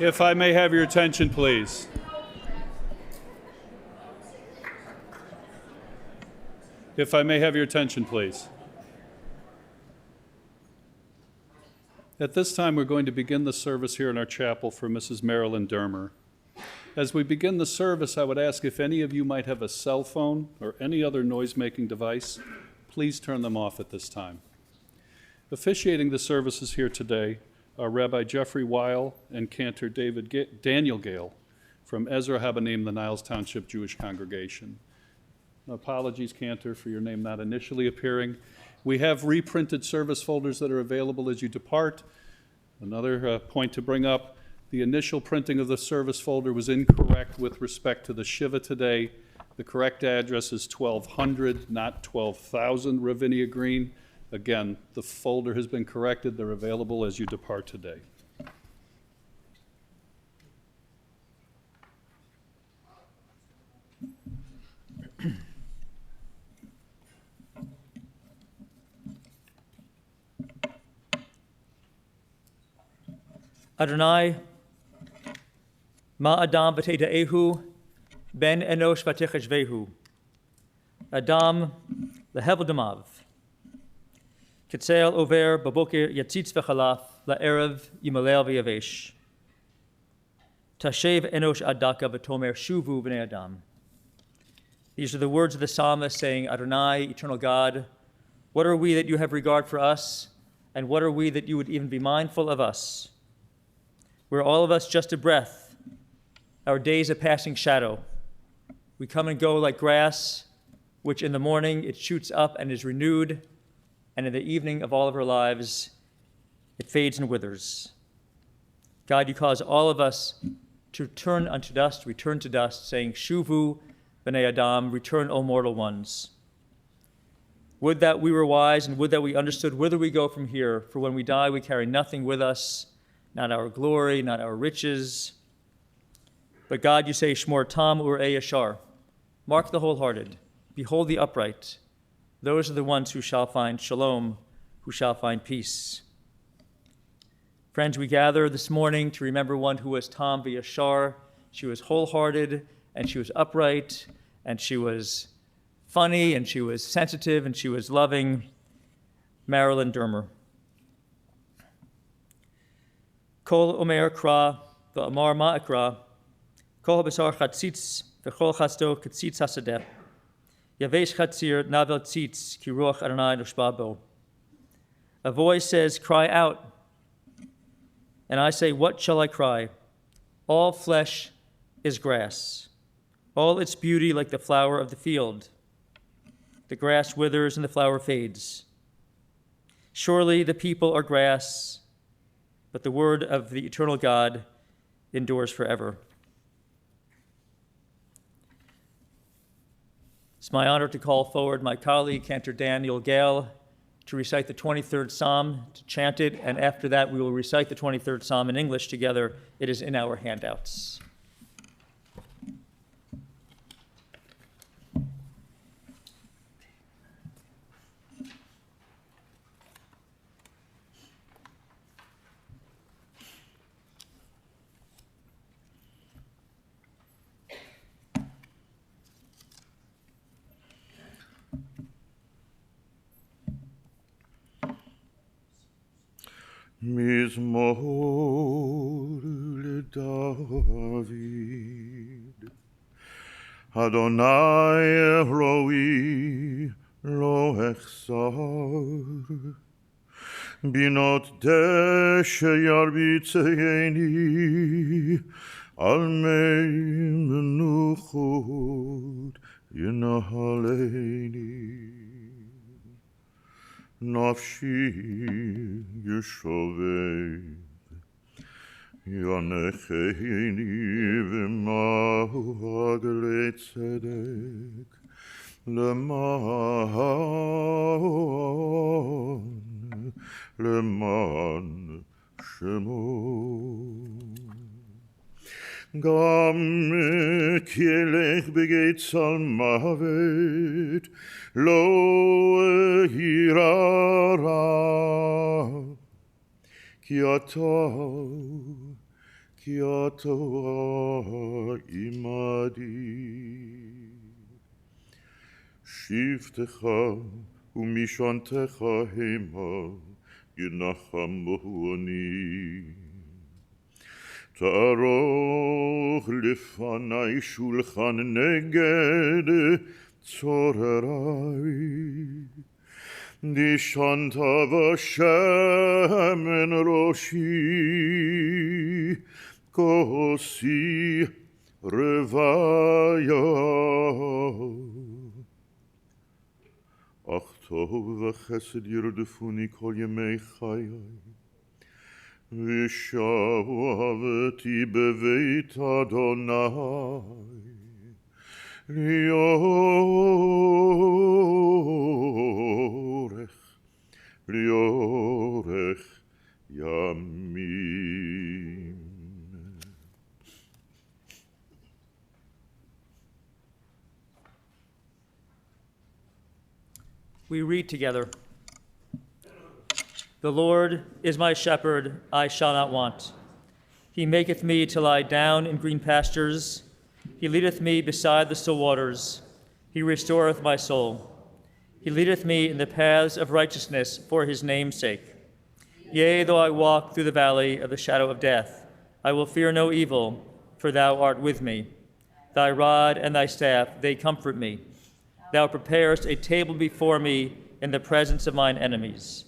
If I may have your attention, please. If I may have your attention, please. At this time, we're going to begin the service here in our chapel for Mrs. Marilyn Dermer. As we begin the service, I would ask if any of you might have a cell phone or any other noise-making device, please turn them off at this time. Officiating the services here today are Rabbi Jeffrey Weil and Cantor Daniel Gale from Ezra Habanim, the Niles Township Jewish Congregation. Apologies, Cantor, for your name not initially appearing. We have reprinted service folders that are available as you depart. Another point to bring up, the initial printing of the service folder was incorrect with respect to the Shiva today. The correct address is 1200, not 12,000 Ravinia Green. Again, the folder has been corrected. They're available as you depart today. Adonai, ma Adam v'teida'ehu, ben enosh v'techeshvehu. Adam lehevel damav. Ketzel over baboker yatzitz v'chalaf, la'erev yimalel v'yavesh. Tashev enosh adaka v'tomer shuvu b'nei Adam. These are the words of the psalmist saying, Adonai, eternal God, what are we that you have regard for us, and what are we that you would even be mindful of us? We're all of us just a breath, our days a passing shadow. We come and go like grass, which in the morning it shoots up and is renewed, and in the evening of all of our lives, it fades and withers. God, you cause all of us to turn unto dust, return to dust, saying, Shuvu b'nei Adam, return, O mortal ones. Would that we were wise, and would that we understood whither we go from here, for when we die, we carry nothing with us, not our glory, not our riches. But God, you say, Shmor tam urei yashar, mark the wholehearted, behold the upright. Those are the ones who shall find shalom, who shall find peace. Friends, we gather this morning to remember one who was tam v'yashar. She was wholehearted, and she was upright, and she was funny, and she was sensitive, and she was loving. Marilyn Dermer. Kol omer kra v'amar ma'akra, kol habasar chatzitz v'chol chasto katzitz hasadeh, yavesh chatzir navel tzitz ki ruach Adonai noshba bo. A voice says, cry out. And I say, what shall I cry? All flesh is grass, all its beauty like the flower of the field. The grass withers and the flower fades. Surely the people are grass, but the word of the eternal God endures forever. It's my honor to call forward my colleague, Cantor Daniel Gale, to recite the 23rd Psalm, to chant it, and after that we will recite the 23rd Psalm in English together. It is in our handouts. Mizmor LeDavid, Adonai roi lo echsar, binot deshe yarbitzeini, al mei menuchot yinahaleni. Nafshi yeshoveh yanecheni v'mahag letzedek leman shemo. Gam ki elech begeitz al mavet lo hirara ki כי התורה עמדי. שבטך ומשענתך המה ינחמוני. תערוך לפני שולחן נגד צוררי. דשנת בשמן ראשי, כוסי רוויה. אך טוב וחסד ירדפוני כל ימי חיי, ושבתי בבית אדוני לאורך ימים. We read together. The Lord is my shepherd, I shall not want. He maketh me to lie down in green pastures. He leadeth me beside the still waters. He restoreth my soul. He leadeth me in the paths of righteousness for his name's sake. Yea, though I walk through the valley of the shadow of death, I will fear no evil, for thou art with me. Thy rod and thy staff, they comfort me. Thou preparest a table before me in the presence of mine enemies.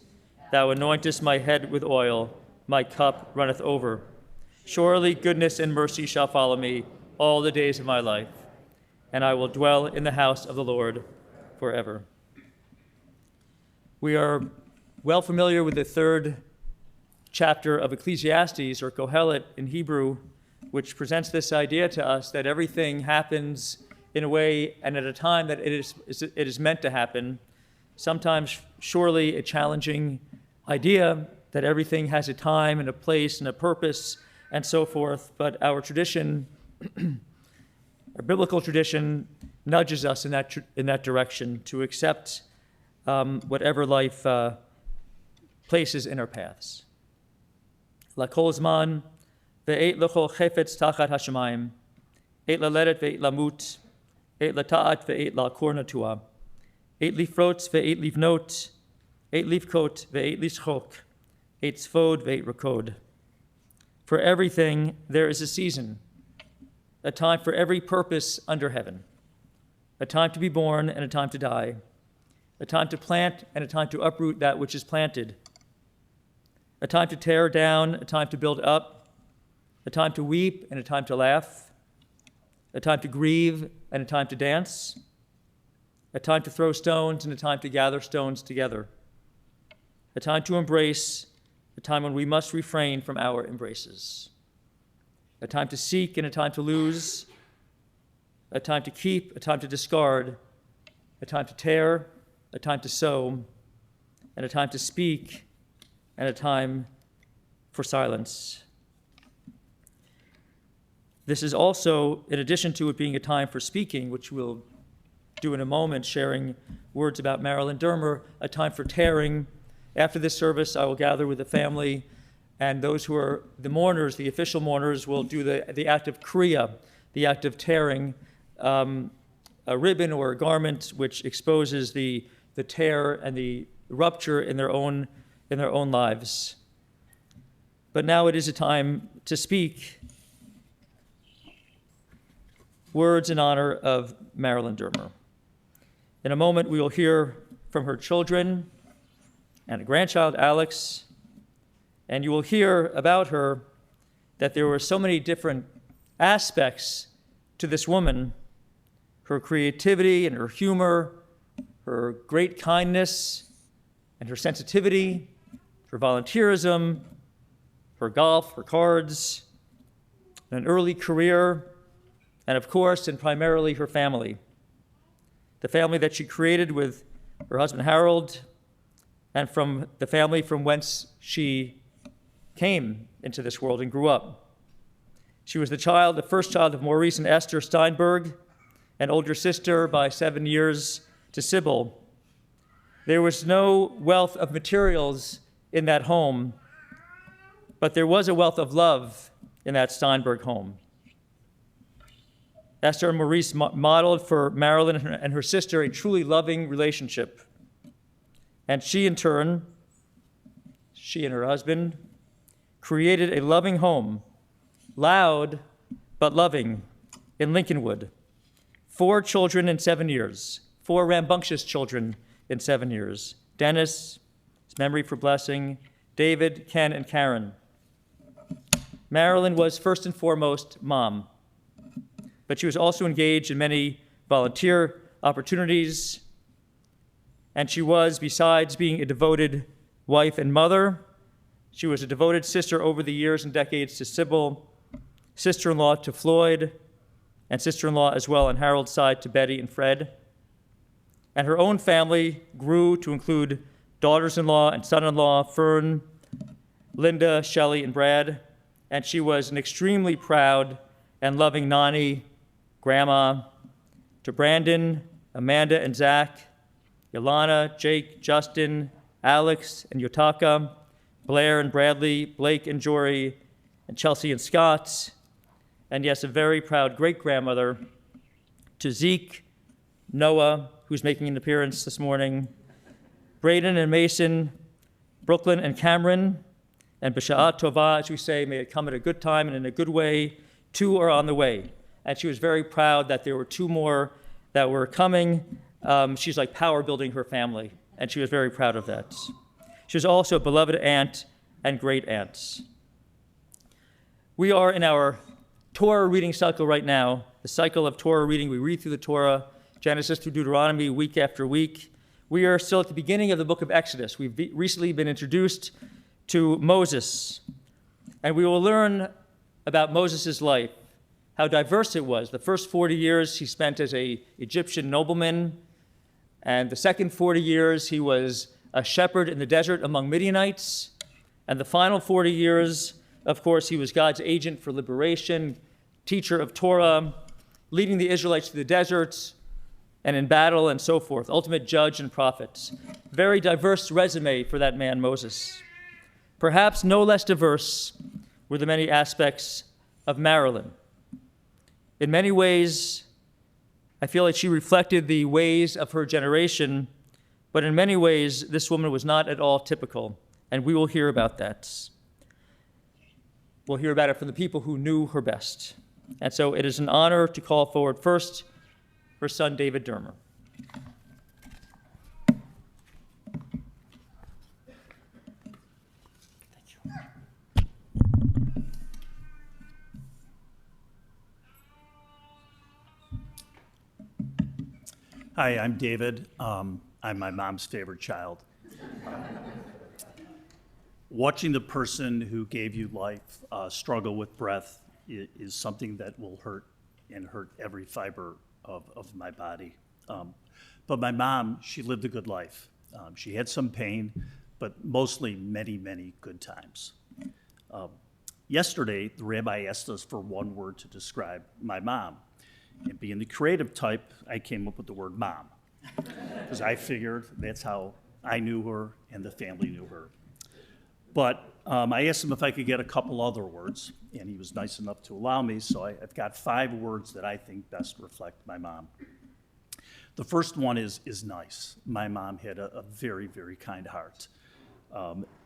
Thou anointest my head with oil, my cup runneth over. Surely goodness and mercy shall follow me all the days of my life, and I will dwell in the house of the Lord forever. We are well familiar with the third chapter of Ecclesiastes, or Kohelet in Hebrew, which presents this idea to us that everything happens in a way and at a time that it is meant to happen. Sometimes surely a challenging idea that everything has a time and a place and a purpose and so forth, but our tradition, our biblical tradition, nudges us in that direction to accept whatever life places in our paths. L'kol zman ve'et l'chol chefetz tachat hashamayim, et laledet ve'et lamut, et lata'at ve'et la'kor natua, et lifrotz ve'et livnot, et livkot ve'et lishchok, et tzvod ve'et rakod. For everything there is a season, a time for every purpose under heaven, a time to be born and a time to die, a time to plant and a time to uproot that which is planted, a time to tear down, a time to build up, a time to weep and a time to laugh, a time to grieve and a time to dance, a time to throw stones and a time to gather stones together, a time to embrace, a time when we must refrain from our embraces, a time to seek and a time to lose, a time to keep, a time to discard, a time to tear, a time to sow, and a time to speak, and a time for silence. This is also, in addition to it being a time for speaking, which we'll do in a moment, sharing words about Marilyn Dermer, a time for tearing. After this service, I will gather with the family, and those who are the mourners, the official mourners, will do the act of kriya, the act of tearing a ribbon or a garment which exposes the tear and the rupture in their own lives. But now it is a time to speak words in honor of Marilyn Dermer. In a moment, we will hear from her children and a grandchild, Alex, and you will hear about her that there were so many different aspects to this woman, her creativity and her humor, her great kindness and her sensitivity, her volunteerism, her golf, her cards, an early career, and of course, and primarily her family. The family that she created with her husband Harold, and from the family from whence she came into this world and grew up. She was the first child of Maurice and Esther Steinberg, an older sister by 7 years to Sybil. There was no wealth of materials in that home, but there was a wealth of love in that Steinberg home. Esther and Maurice modeled for Marilyn and her sister a truly loving relationship. And she, in turn, she and her husband, created a loving home, loud but loving, in Lincolnwood. 4 children in 7 years, 4 rambunctious children in 7 years. Dennis, his memory for blessing, David, Ken, and Karen. Marilyn was first and foremost mom, but she was also engaged in many volunteer opportunities, and she was, besides being a devoted wife and mother, she was a devoted sister over the years and decades to Sybil, sister-in-law to Floyd, and sister-in-law as well on Harold's side to Betty and Fred. And her own family grew to include daughters-in-law and son-in-law, Fern, Linda, Shelley, and Brad. And she was an extremely proud and loving nanny, grandma, to Brandon, Amanda, and Zach, Yolana, Jake, Justin, Alex, and Yotaka, Blair and Bradley, Blake and Jory, and Chelsea and Scott, and yes, a very proud great-grandmother to Zeke, Noah, who's making an appearance this morning, Braden and Mason, Brooklyn and Cameron, and B'Sha'at Tovah, as we say, may it come at a good time and in a good way. 2 are on the way. And she was very proud that there were 2 more that were coming. She's like power building her family, and she was very proud of that. She was also a beloved aunt and great aunt. We are in our Torah reading cycle right now, the cycle of Torah reading. We read through the Torah, Genesis through Deuteronomy, week after week. We are still at the beginning of the book of Exodus. We've recently been introduced to Moses, and we will learn about Moses' life, how diverse it was. The first 40 years he spent as an Egyptian nobleman, and the second 40 years he was a shepherd in the desert among Midianites, and the final 40 years, of course, he was God's agent for liberation, teacher of Torah, leading the Israelites to the deserts and in battle and so forth, ultimate judge and prophet. Very diverse resume for that man, Moses. Perhaps no less diverse were the many aspects of Marilyn. In many ways, I feel like she reflected the ways of her generation, but in many ways, this woman was not at all typical, and we will hear about that. We'll hear about it from the people who knew her best. And so it is an honor to call forward first her son, David Dermer. Hi, I'm David. I'm my mom's favorite child. Watching the person who gave you life struggle with breath is something that will hurt every fiber of my body. But my mom, she lived a good life. She had some pain, but mostly many, many good times. Yesterday, the rabbi asked us for one word to describe my mom. And being the creative type, I came up with the word mom, because I figured that's how I knew her and the family knew her. But I asked him if I could get a couple other words, and he was nice enough to allow me, so I've got 5 words that I think best reflect my mom. The first one is nice. My mom had a very, very kind heart.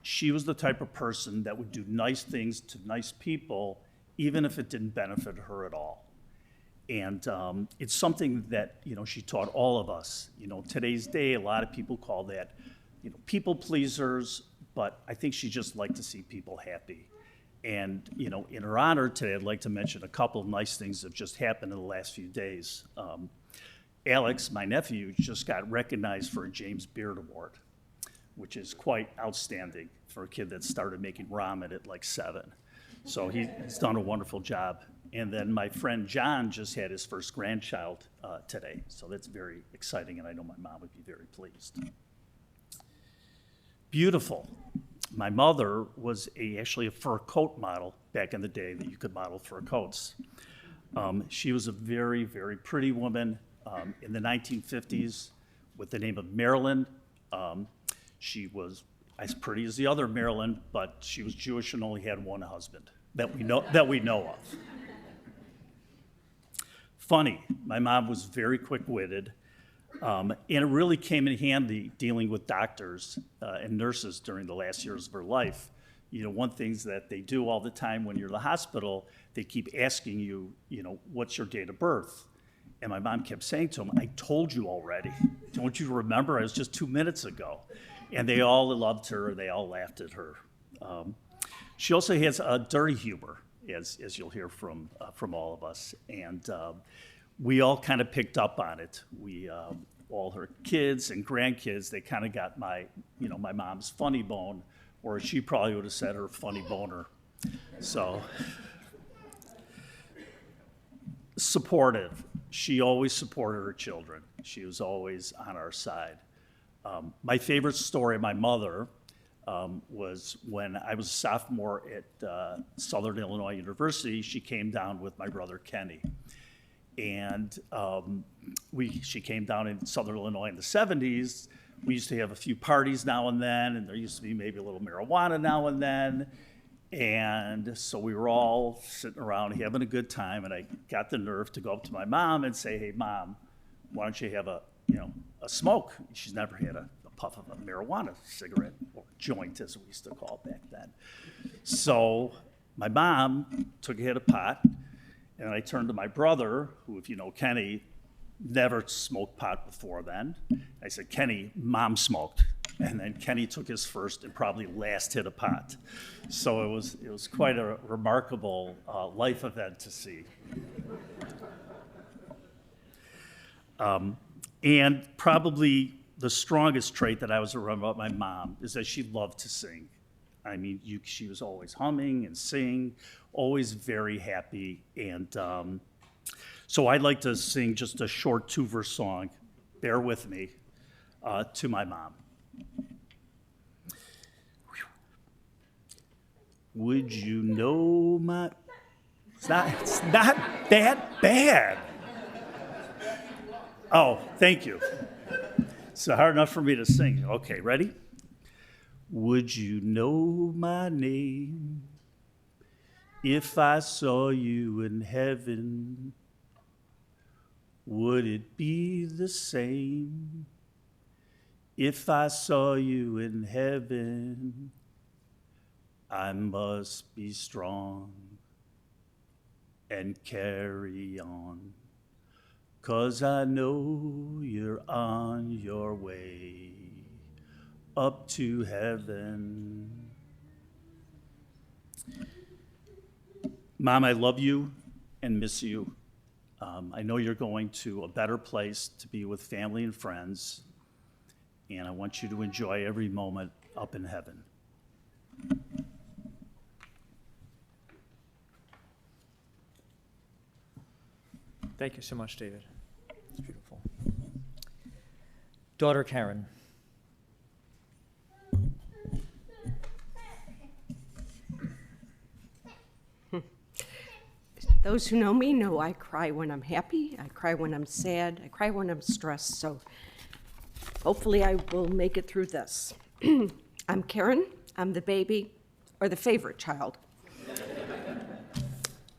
She was the type of person that would do nice things to nice people, even if it didn't benefit her at all. And it's something that, she taught all of us. Today's day, a lot of people call that, people pleasers, but I think she just liked to see people happy. And, in her honor today, I'd like to mention a couple of nice things that have just happened in the last few days. Alex, my nephew, just got recognized for a James Beard Award, which is quite outstanding for a kid that started making ramen at like 7. So he's done a wonderful job. And then my friend John just had his first grandchild today. So that's very exciting, and I know my mom would be very pleased. Beautiful. My mother was actually a fur coat model back in the day that you could model fur coats. She was a very, very pretty woman in the 1950s with the name of Marilyn. She was as pretty as the other Marilyn, but she was Jewish and only had one husband. that we know of. Funny, my mom was very quick-witted, and it really came in handy dealing with doctors and nurses during the last years of her life. You know, one thing that they do all the time when you're in the hospital, they keep asking you, you know, what's your date of birth? And my mom kept saying to them, I told you already. Don't you remember? It was just 2 minutes ago. And they all loved her. They all laughed at her. She also has a dirty humor, as you'll hear from all of us. And we all kind of picked up on it. We, all her kids and grandkids, they kind of got my mom's funny bone, or she probably would have said her funny boner. So, supportive. She always supported her children. She was always on our side. My favorite story of my mother was when I was a sophomore at Southern Illinois University. She came down with my brother Kenny. And she came down in Southern Illinois in the 70s. We used to have a few parties now and then, and there used to be maybe a little marijuana now and then. And so we were all sitting around having a good time, and I got the nerve to go up to my mom and say, hey, Mom, why don't you have a smoke? She's never had a puff of a marijuana cigarette, or joint as we used to call it back then. So my mom took a hit of pot, and I turned to my brother, who, if you know Kenny, never smoked pot before then. I said, Kenny, Mom smoked. And then Kenny took his first and probably last hit of pot. So it was quite a remarkable life event to see. And probably the strongest trait that I was remember about my mom is that she loved to sing. I mean, she was always humming and singing, always very happy. And so I'd like to sing just a short 2-verse song, bear with me, to my mom. Would you know my... It's not that bad. Oh, thank you. It's hard enough for me to sing. Okay, ready? Would you know my name if I saw you in heaven? Would it be the same if I saw you in heaven? I must be strong and carry on, 'cause I know you're on your way up to heaven. Mom, I love you and miss you. I know you're going to a better place to be with family and friends, and I want you to enjoy every moment up in heaven. Thank you so much, David. It's beautiful. Daughter Karen. Those who know me know I cry when I'm happy, I cry when I'm sad, I cry when I'm stressed, so hopefully I will make it through this. I'm Karen, I'm the baby, or the favorite child.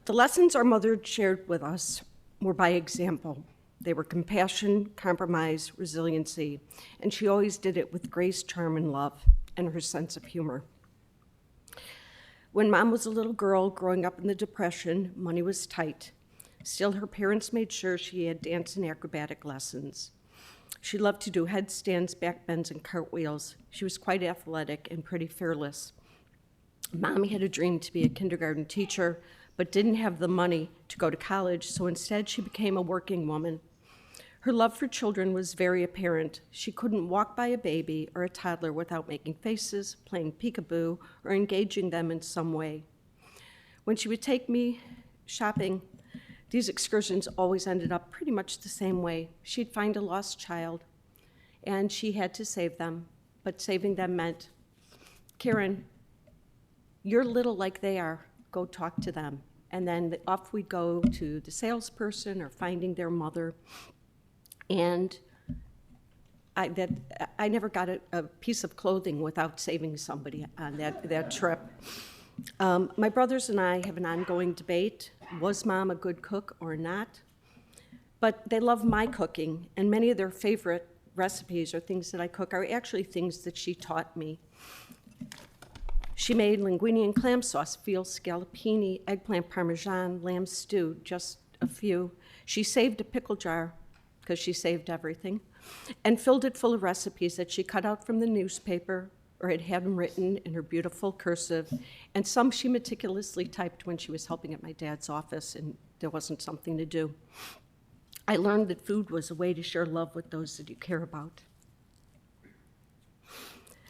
The lessons our mother shared with us were by example. They were compassion, compromise, resiliency, and she always did it with grace, charm, and love, and her sense of humor. When Mom was a little girl growing up in the Depression, money was tight. Still, her parents made sure she had dance and acrobatic lessons. She loved to do headstands, backbends, and cartwheels. She was quite athletic and pretty fearless. Mommy had a dream to be a kindergarten teacher, but didn't have the money to go to college, so instead she became a working woman. Her love for children was very apparent. She couldn't walk by a baby or a toddler without making faces, playing peekaboo, or engaging them in some way. When she would take me shopping, these excursions always ended up pretty much the same way. She'd find a lost child, and she had to save them, but saving them meant, Karen, you're little like they are, go talk to them. And then off we'd go to the salesperson or finding their mother. And I never got a piece of clothing without saving somebody on that trip. My brothers and I have an ongoing debate. Was Mom a good cook or not? But they love my cooking, and many of their favorite recipes or things that I cook are actually things that she taught me. She made linguine and clam sauce, veal scallopini, eggplant parmesan, lamb stew, just a few. She saved a pickle jar, because she saved everything, and filled it full of recipes that she cut out from the newspaper or had them written in her beautiful cursive, and some she meticulously typed when she was helping at my dad's office and there wasn't something to do. I learned that food was a way to share love with those that you care about.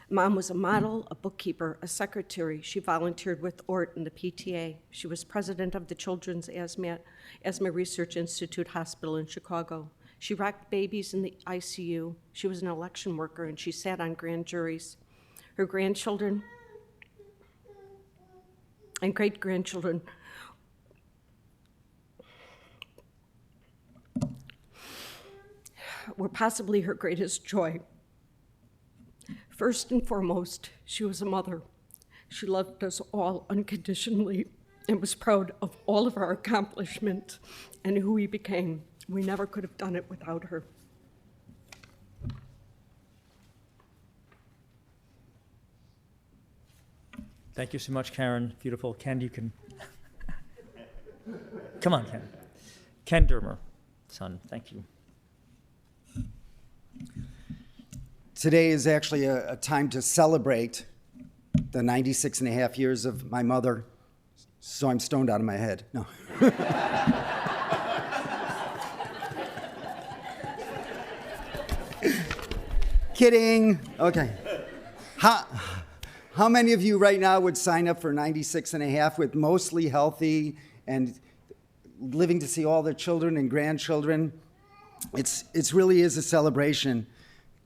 Mom was a model, a bookkeeper, a secretary. She volunteered with ORT and the PTA. She was president of the Children's Asthma Research Institute Hospital in Chicago. She rocked babies in the ICU. She was an election worker, and she sat on grand juries. Her grandchildren and great-grandchildren were possibly her greatest joy. First and foremost, she was a mother. She loved us all unconditionally and was proud of all of our accomplishments and who we became. We never could have done it without her. Thank you so much, Karen. Beautiful. Ken, you can. Come on, Ken. Ken Dermer, son, thank you. Today is actually a time to celebrate the 96 and a half years of my mother, so I'm stoned out of my head. No. Kidding. Okay. How many of you right now would sign up for 96 and a half with mostly healthy and living to see all their children and grandchildren? It's really is a celebration.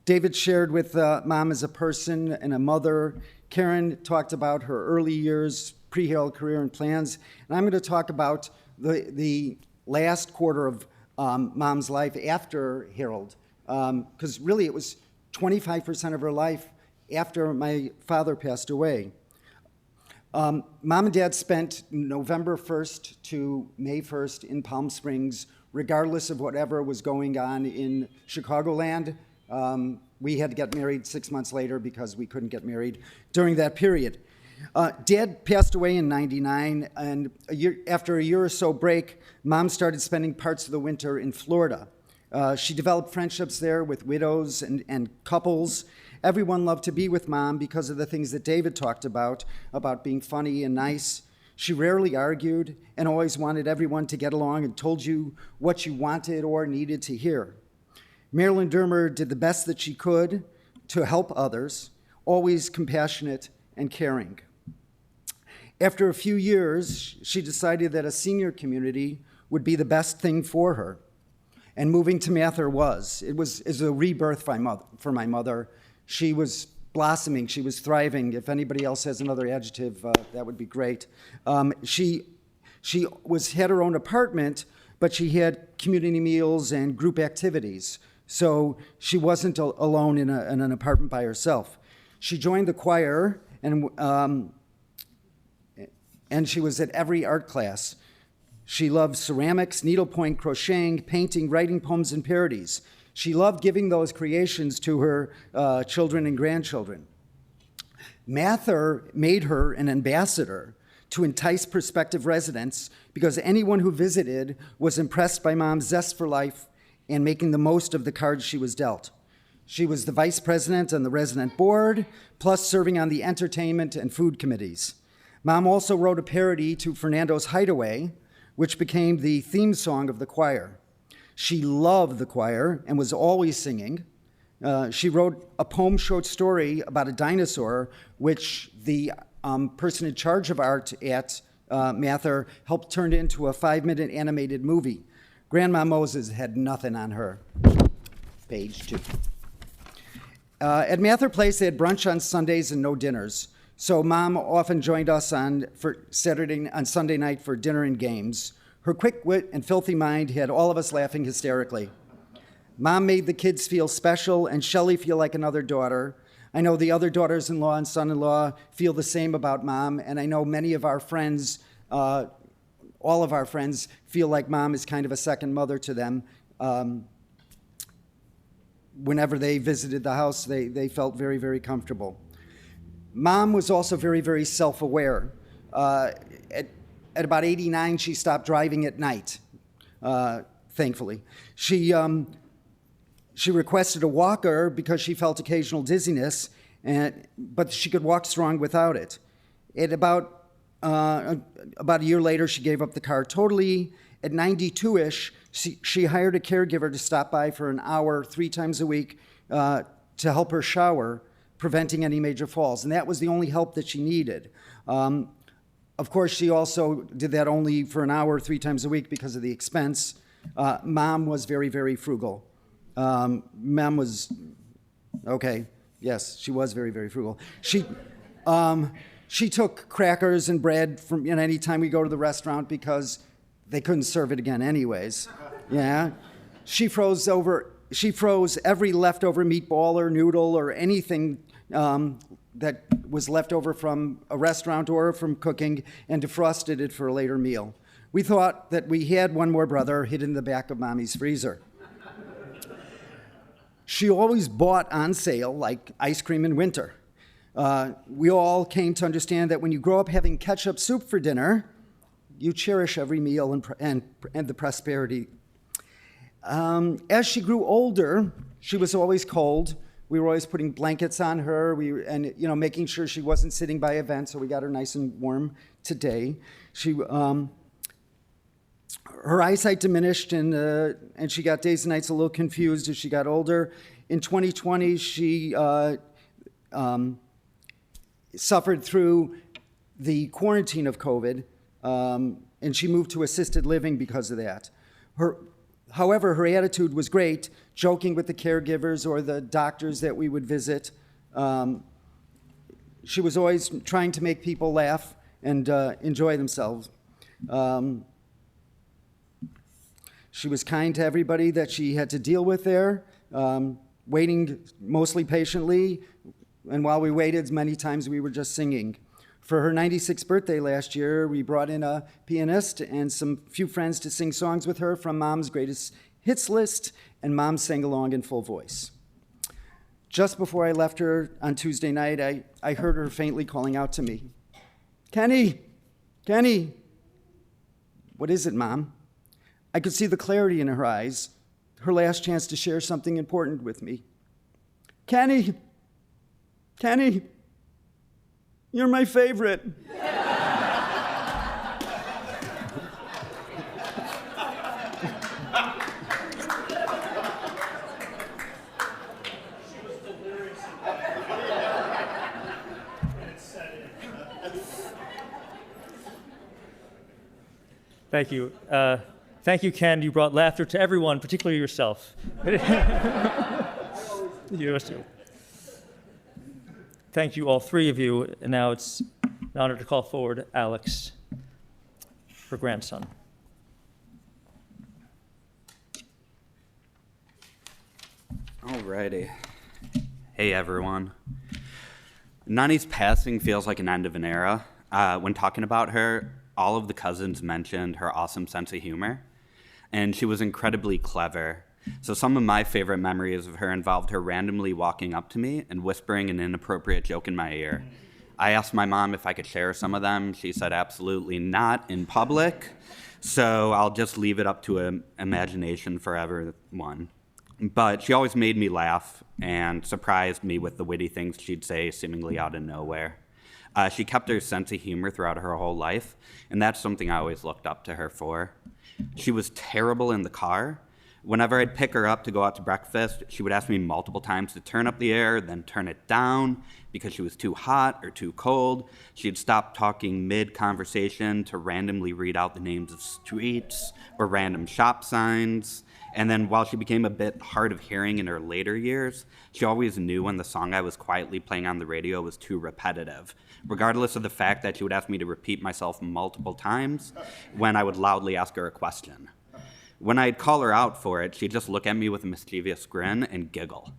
David shared with Mom as a person and a mother. Karen talked about her early years, pre-Harold career and plans. And I'm going to talk about the last quarter of Mom's life after Harold, because really it was 25% of her life after my father passed away. Mom and Dad spent November 1st to May 1st in Palm Springs, regardless of whatever was going on in Chicagoland. We had to get married 6 months later because we couldn't get married during that period. Dad passed away in '99, and after a year or so break, Mom started spending parts of the winter in Florida. She developed friendships there with widows and couples. Everyone loved to be with Mom because of the things that David talked about being funny and nice. She rarely argued and always wanted everyone to get along and told you what you wanted or needed to hear. Marilyn Dermer did the best that she could to help others, always compassionate and caring. After a few years, she decided that a senior community would be the best thing for her. And moving to Mather was. It was a rebirth for my mother. She was blossoming. She was thriving. If anybody else has another adjective, that would be great. She had her own apartment, but she had community meals and group activities. So she wasn't alone in an apartment by herself. She joined the choir, and she was at every art class. She loved ceramics, needlepoint, crocheting, painting, writing poems and parodies. She loved giving those creations to her children and grandchildren. Mather made her an ambassador to entice prospective residents because anyone who visited was impressed by Mom's zest for life and making the most of the cards she was dealt. She was the vice president on the resident board, plus serving on the entertainment and food committees. Mom also wrote a parody to Fernando's Hideaway, which became the theme song of the choir. She loved the choir and was always singing. She wrote a poem short story about a dinosaur, which the person in charge of art at Mather helped turn into a 5-minute animated movie. Grandma Moses had nothing on her. Page 2. At Mather Place, they had brunch on Sundays and no dinners. So Mom often joined us on Sunday night for dinner and games. Her quick wit and filthy mind had all of us laughing hysterically. Mom made the kids feel special and Shelley feel like another daughter. I know the other daughters-in-law and son-in-law feel the same about Mom, and I know many of our friends, all of our friends, feel like Mom is kind of a second mother to them. Whenever they visited the house, they felt very, very comfortable. Mom was also very, very self-aware. At about 89, she stopped driving at night, thankfully. She requested a walker because she felt occasional dizziness, but she could walk strong without it. At about a year later, she gave up the car totally. At 92-ish, she hired a caregiver to stop by for an hour 3 times a week to help her shower, preventing any major falls. And that was the only help that she needed. Of course, she also did that only for an hour 3 times a week because of the expense. Mom was very, very frugal. Mom was, okay, yes, she was very, very frugal. She took crackers and bread from any time we go to the restaurant because they couldn't serve it again anyways. Yeah. She froze every leftover meatball or noodle or anything that was left over from a restaurant or from cooking and defrosted it for a later meal. We thought that we had one more brother hidden in the back of Mommy's freezer. She always bought on sale, like ice cream in winter. We all came to understand that when you grow up having ketchup soup for dinner, you cherish every meal and the prosperity. As she grew older, she was always cold. We were always putting blankets on her and making sure she wasn't sitting by a vent, so we got her nice and warm today. Her eyesight diminished, and she got days and nights a little confused as she got older. In 2020, she suffered through the quarantine of COVID, and she moved to assisted living because of that. However, her attitude was great, joking with the caregivers or the doctors that we would visit. She was always trying to make people laugh and enjoy themselves. She was kind to everybody that she had to deal with there, waiting mostly patiently. And while we waited, many times we were just singing. For her 96th birthday last year, we brought in a pianist and some few friends to sing songs with her from Mom's greatest hits list, and Mom sang along in full voice. Just before I left her on Tuesday night, I heard her faintly calling out to me, "Kenny, Kenny." "What is it, Mom?" I could see the clarity in her eyes, her last chance to share something important with me. "Kenny, Kenny, you're my favorite." Thank you. Thank you, Ken. You brought laughter to everyone, particularly yourself. Yours too. Thank you, all three of you. And now it's an honor to call forward Alex, her grandson. Alrighty. Hey, everyone. Nani's passing feels like an end of an era. When talking about her, all of the cousins mentioned her awesome sense of humor, and she was incredibly clever. So some of my favorite memories of her involved her randomly walking up to me and whispering an inappropriate joke in my ear. I asked my mom if I could share some of them. She said absolutely not in public, so I'll just leave it up to imagination for everyone. But she always made me laugh and surprised me with the witty things she'd say seemingly out of nowhere. She kept her sense of humor throughout her whole life, and that's something I always looked up to her for. She was terrible in the car. Whenever I'd pick her up to go out to breakfast, she would ask me multiple times to turn up the air, then turn it down because she was too hot or too cold. She'd stop talking mid-conversation to randomly read out the names of streets or random shop signs. And then while she became a bit hard of hearing in her later years, she always knew when the song I was quietly playing on the radio was too repetitive, regardless of the fact that she would ask me to repeat myself multiple times when I would loudly ask her a question. When I'd call her out for it, she'd just look at me with a mischievous grin and giggle.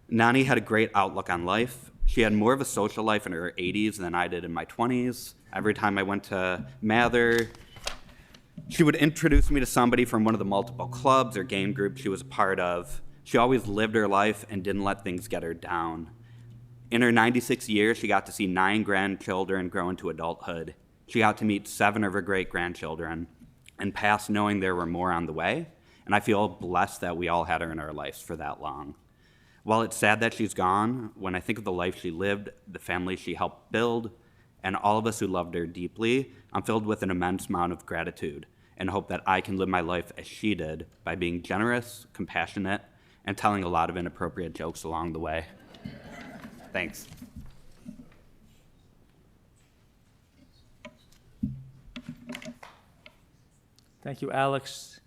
Nani had a great outlook on life. She had more of a social life in her 80s than I did in my 20s. Every time I went to Mather, she would introduce me to somebody from one of the multiple clubs or game groups she was a part of. She always lived her life and didn't let things get her down. In her 96 years, she got to see 9 grandchildren grow into adulthood. She got to meet 7 of her great-grandchildren and pass knowing there were more on the way. And I feel blessed that we all had her in our lives for that long. While it's sad that she's gone, when I think of the life she lived, the family she helped build, and all of us who loved her deeply, I'm filled with an immense amount of gratitude and hope that I can live my life as she did by being generous, compassionate, and telling a lot of inappropriate jokes along the way. Thanks. Thank you, Alex.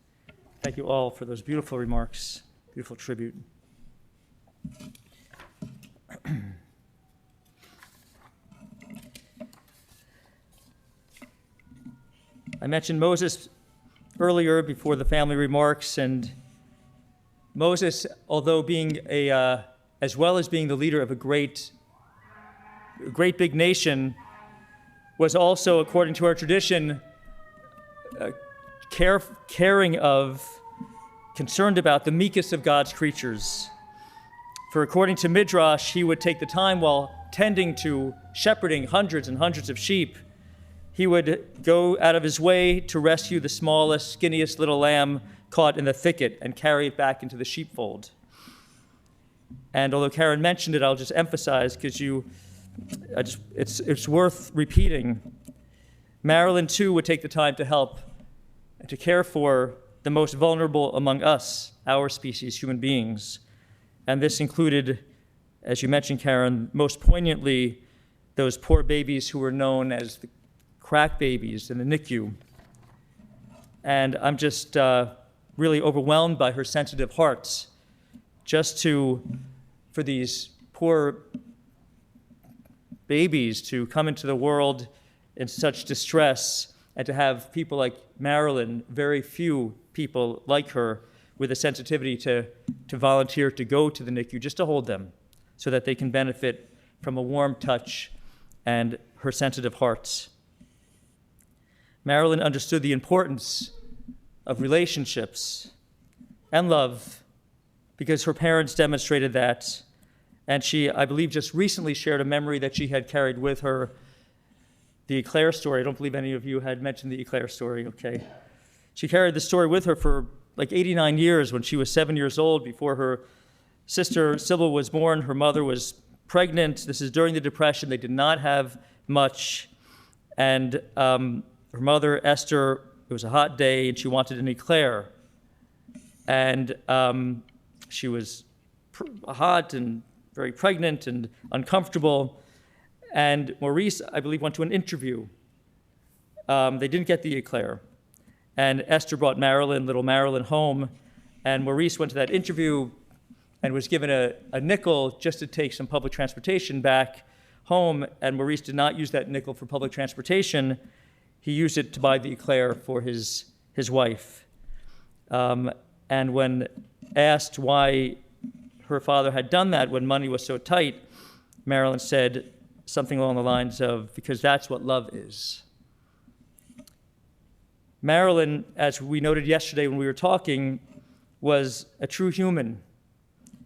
Thank you all for those beautiful remarks, beautiful tribute. I mentioned Moses earlier before the family remarks, and Moses, although being as well as being the leader of a great big nation, was also, according to our tradition, caring of, concerned about the meekest of God's creatures. For according to Midrash, he would take the time while tending to shepherding hundreds and hundreds of sheep, he would go out of his way to rescue the smallest, skinniest little lamb caught in the thicket and carry it back into the sheepfold. And although Karen mentioned it, I'll just emphasize because it's worth repeating. Marilyn, too, would take the time to help and to care for the most vulnerable among us, our species, human beings. And this included, as you mentioned, Karen, most poignantly, those poor babies who were known as the crack babies in the NICU. And I'm just really overwhelmed by her sensitive heart, just for these poor babies to come into the world in such distress, and to have people like Marilyn, very few people like her, with a sensitivity to volunteer to go to the NICU just to hold them so that they can benefit from a warm touch and her sensitive heart. Marilyn understood the importance of relationships and love because her parents demonstrated that. And she, I believe, just recently shared a memory that she had carried with her, the Eclair story. I don't believe any of you had mentioned the Eclair story, okay? She carried the story with her for like 89 years. When she was 7 years old, before her sister Sybil was born, her mother was pregnant. This is during the Depression. They did not have much. And her mother, Esther, it was a hot day, and she wanted an Eclair. And she was hot and very pregnant and uncomfortable. And Maurice, I believe, went to an interview. They didn't get the Eclair. And Esther brought Marilyn, little Marilyn, home. And Maurice went to that interview and was given a nickel just to take some public transportation back home. And Maurice did not use that nickel for public transportation. He used it to buy the Eclair for his wife. And when asked why her father had done that when money was so tight, Marilyn said something along the lines of, because that's what love is. Marilyn, as we noted yesterday when we were talking, was a true human.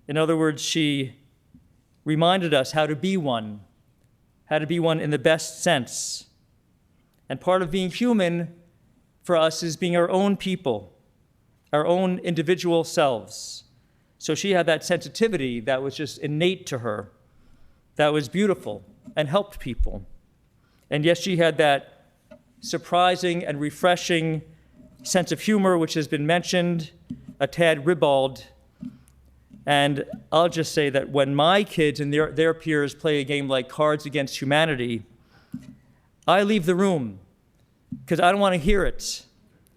In other words, she reminded us how to be one in the best sense. And part of being human for us is being our own people, our own individual selves. So she had that sensitivity that was just innate to her, that was beautiful and helped people. And yes, she had that surprising and refreshing sense of humor, which has been mentioned, a tad ribald. And I'll just say that when my kids and their peers play a game like Cards Against Humanity, I leave the room because I don't want to hear it.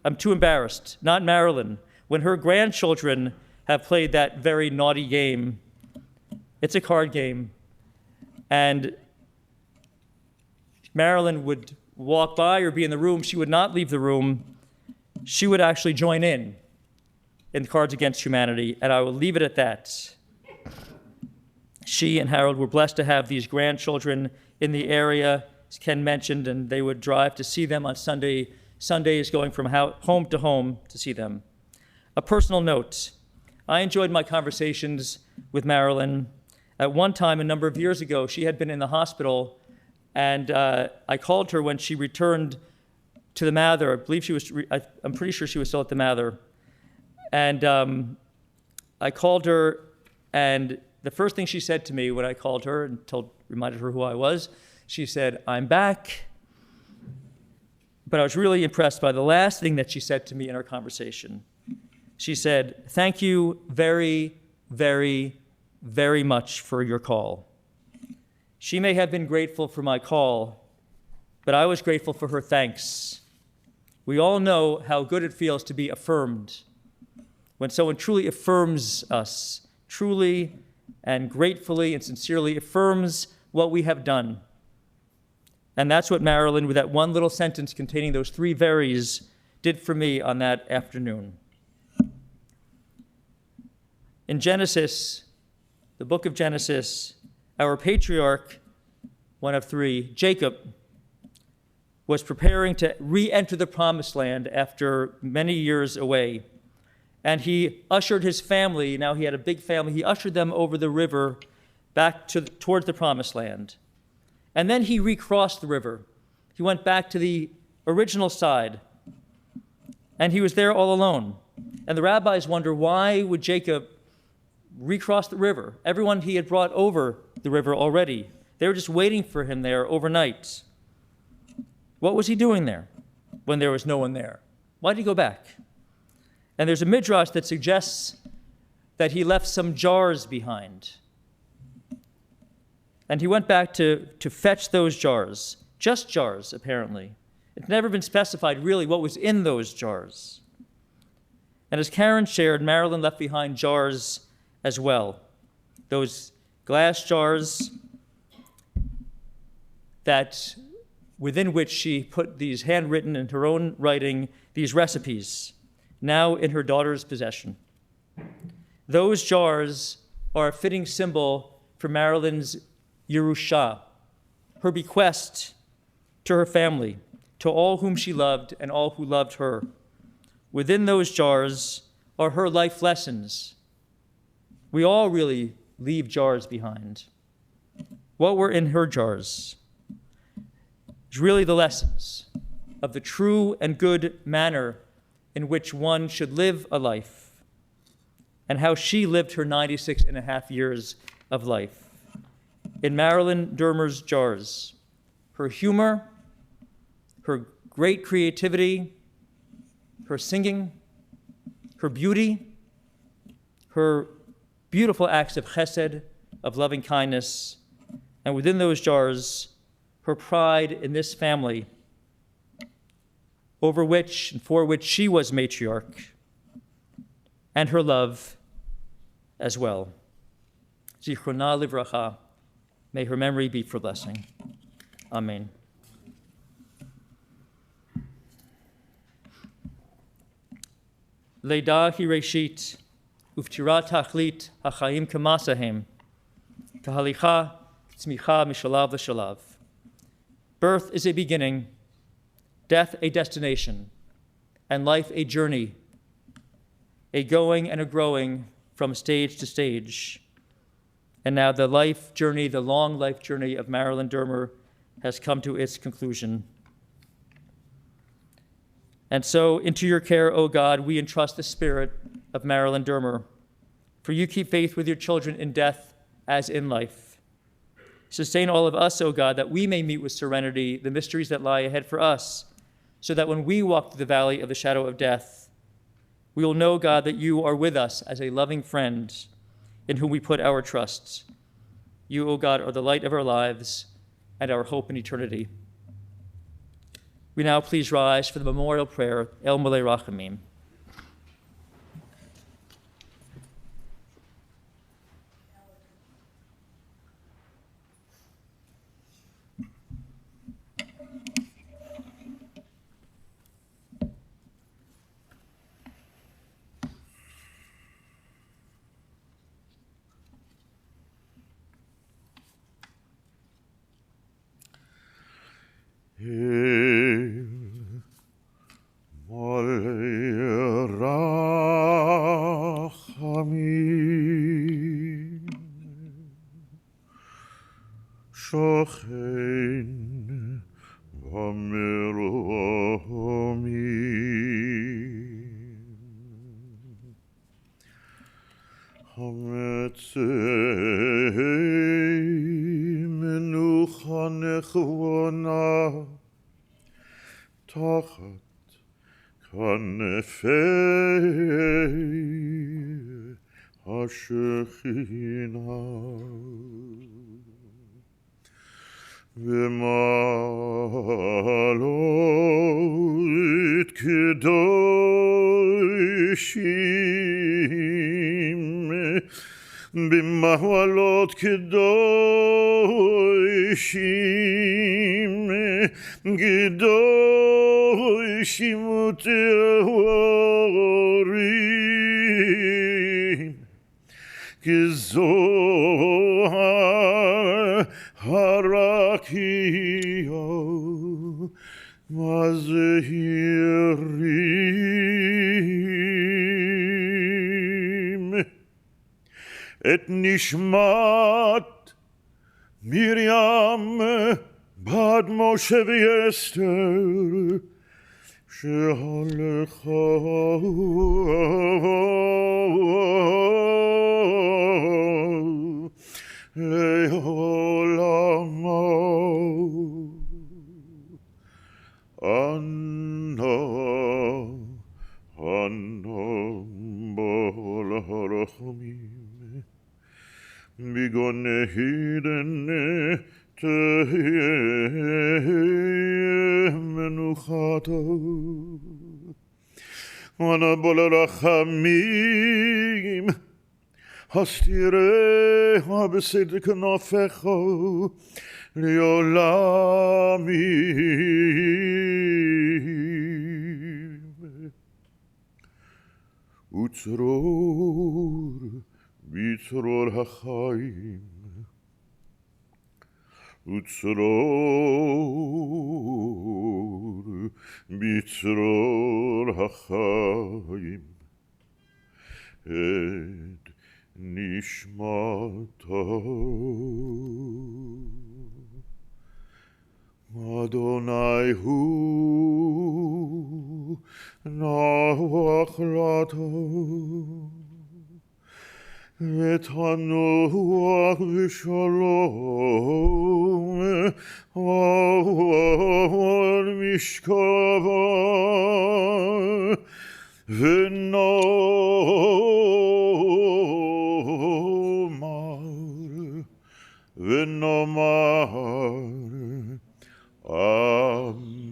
I'm too embarrassed. Not Marilyn. When her grandchildren have played that very naughty game, it's a card game, and Marilyn would walk by or be in the room, she would not leave the room. She would actually join in Cards Against Humanity, and I will leave it at that. She and Harold were blessed to have these grandchildren in the area, as Ken mentioned, and they would drive to see them on Sundays, going from home to home to see them. A personal note, I enjoyed my conversations with Marilyn. At one time, a number of years ago, she had been in the hospital, and I called her when she returned to the Mather. I believe she was, I'm pretty sure she was still at the Mather. And I called her, and the first thing she said to me when I called her and reminded her who I was, she said, "I'm back." But I was really impressed by the last thing that she said to me in our conversation. She said, "Thank you very, very, very much for your call." She may have been grateful for my call, but I was grateful for her thanks. We all know how good it feels to be affirmed. When someone truly affirms us, truly and gratefully and sincerely affirms what we have done. And that's what Marilyn, with that one little sentence containing those three veries, did for me on that afternoon. In Genesis, the book of Genesis, our patriarch, one of three, Jacob, was preparing to re-enter the promised land after many years away. And he ushered his family, now he had a big family, he ushered them over the river back towards the promised land. And then he recrossed the river. He went back to the original side. And he was there all alone. And the rabbis wonder, why would Jacob recross the river? Everyone he had brought over the river already. They were just waiting for him there overnight. What was he doing there when there was no one there? Why did he go back? And there's a midrash that suggests that he left some jars behind. And he went back to fetch those jars, just jars, apparently. It's never been specified really what was in those jars. And as Karen shared, Marilyn left behind jars as well. Those glass jars that within which she put these handwritten in her own writing, these recipes, now in her daughter's possession. Those jars are a fitting symbol for Marilyn's Yerusha, her bequest to her family, to all whom she loved and all who loved her. Within those jars are her life lessons. We all really leave jars behind. What were in her jars? It's really the lessons of the true and good manner in which one should live a life, and how she lived her 96 and a half years of life. In Marilyn Dermer's jars, her humor, her great creativity, her singing, her beauty, her beautiful acts of chesed, of loving kindness, and within those jars, her pride in this family, over which and for which she was matriarch, and her love as well. Zichrona livracha, may her memory be for blessing. Amen. Leida hi reshit, uftira tachlit hachaim kamasahem, kahalicha tzmicha mishalav l'shalav. Birth is a beginning, death a destination, and life a journey, a going and a growing from stage to stage. And now the life journey, the long life journey of Marilyn Dermer has come to its conclusion. And so into your care, O God, we entrust the spirit of Marilyn Dermer. For you keep faith with your children in death as in life. Sustain all of us, O God, that we may meet with serenity the mysteries that lie ahead for us, so that when we walk through the valley of the shadow of death, we will know, God, that you are with us as a loving friend in whom we put our trust. You, O God, are the light of our lives and our hope in eternity. We now please rise for the memorial prayer, El Malei Rachamim. מנוחה נכונה תחת כנפי השכינה. ומעלות קדושים, במעלות קדושים, קדושים וטהורים, כזוהר הרקיע והזהירים. את נשמת מרים בת משה ואסתר שהלכה לעולמו. אנא בעל הרחמים, בגן עדן תהיה מנוחתו. אנא בעל הרחמים, הסתיריה בסד כנפיך לעולמים. וצרור בצרור החיים, וצרור בצרור החיים, את נשמתו. אדוני הוא נוח לטוב, ותנוח בשלום על משכבו, ונאמר אמן.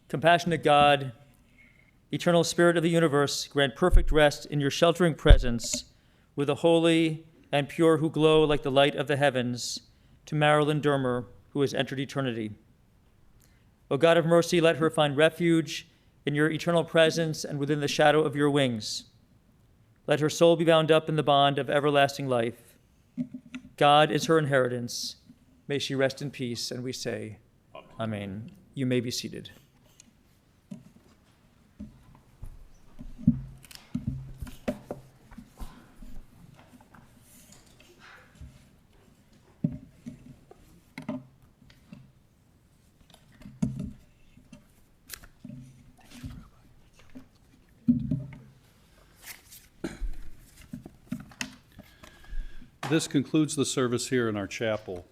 Compassionate God, eternal Spirit of the universe, grant perfect rest in your sheltering presence with the holy and pure who glow like the light of the heavens, to Marilyn Dermer, who has entered eternity. O God of mercy, let her find refuge in your eternal presence and within the shadow of your wings. Let her soul be bound up in the bond of everlasting life. God is her inheritance. May she rest in peace, and we say, Amen. You may be seated. This concludes the service here in our chapel.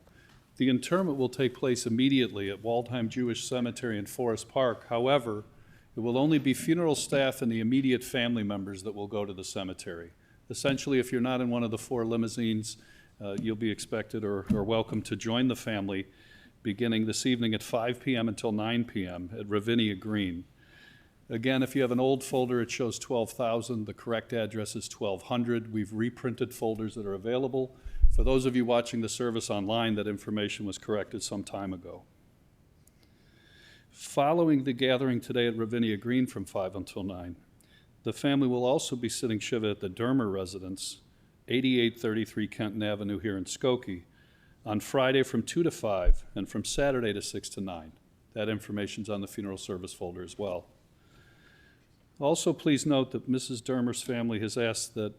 The interment will take place immediately at Waldheim Jewish Cemetery in Forest Park. However, it will only be funeral staff and the immediate family members that will go to the cemetery. Essentially, if you're not in one of the 4 limousines, you'll be expected or welcome to join the family beginning this evening at 5 p.m. until 9 p.m. at Ravinia Green. Again, if you have an old folder, it shows 12,000. The correct address is 1,200. We've reprinted folders that are available. For those of you watching the service online, that information was corrected some time ago. Following the gathering today at Ravinia Green from 5 until 9, the family will also be sitting Shiva at the Dermer residence, 8833 Kenton Avenue here in Skokie, on Friday from 2 to 5 and from Saturday to 6 to 9. That information's on the funeral service folder as well. Also, please note that Mrs. Dermer's family has asked that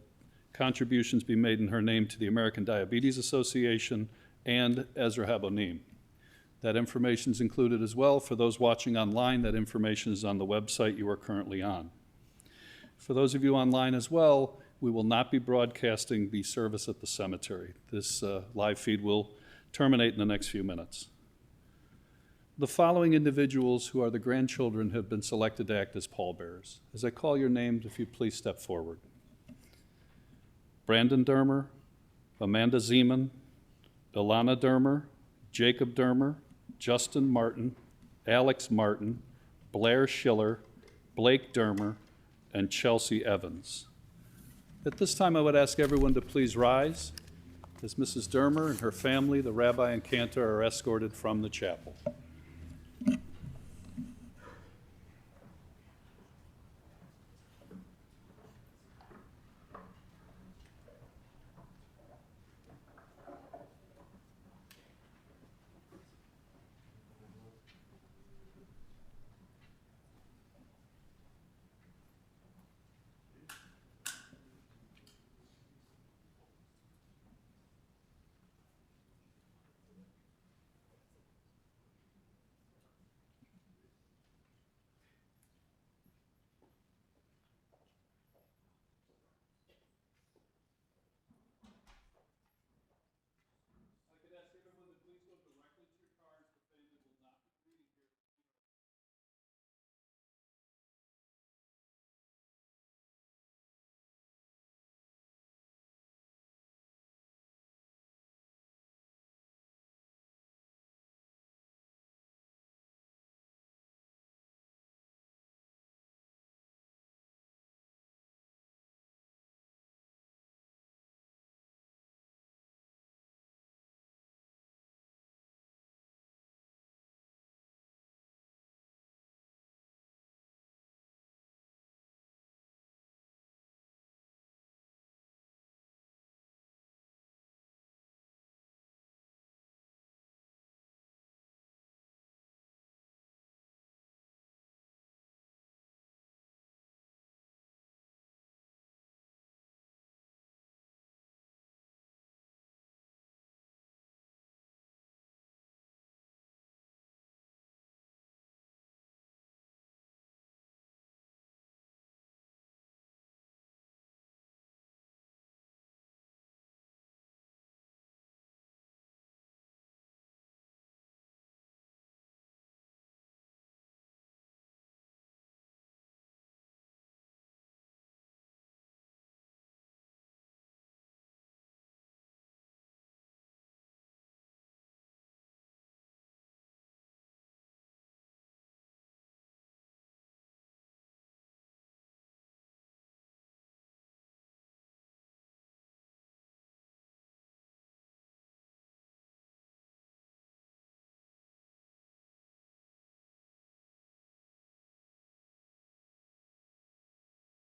contributions be made in her name to the American Diabetes Association and Ezra Habonim. That information is included as well. For those watching online, that information is on the website you are currently on. For those of you online as well, we will not be broadcasting the service at the cemetery. This live feed will terminate in the next few minutes. The following individuals who are the grandchildren have been selected to act as pallbearers. As I call your names, if you please step forward. Brandon Dermer, Amanda Zeman, Ilana Dermer, Jacob Dermer, Justin Martin, Alex Martin, Blair Schiller, Blake Dermer, and Chelsea Evans. At this time, I would ask everyone to please rise as Mrs. Dermer and her family, the rabbi and cantor, are escorted from the chapel.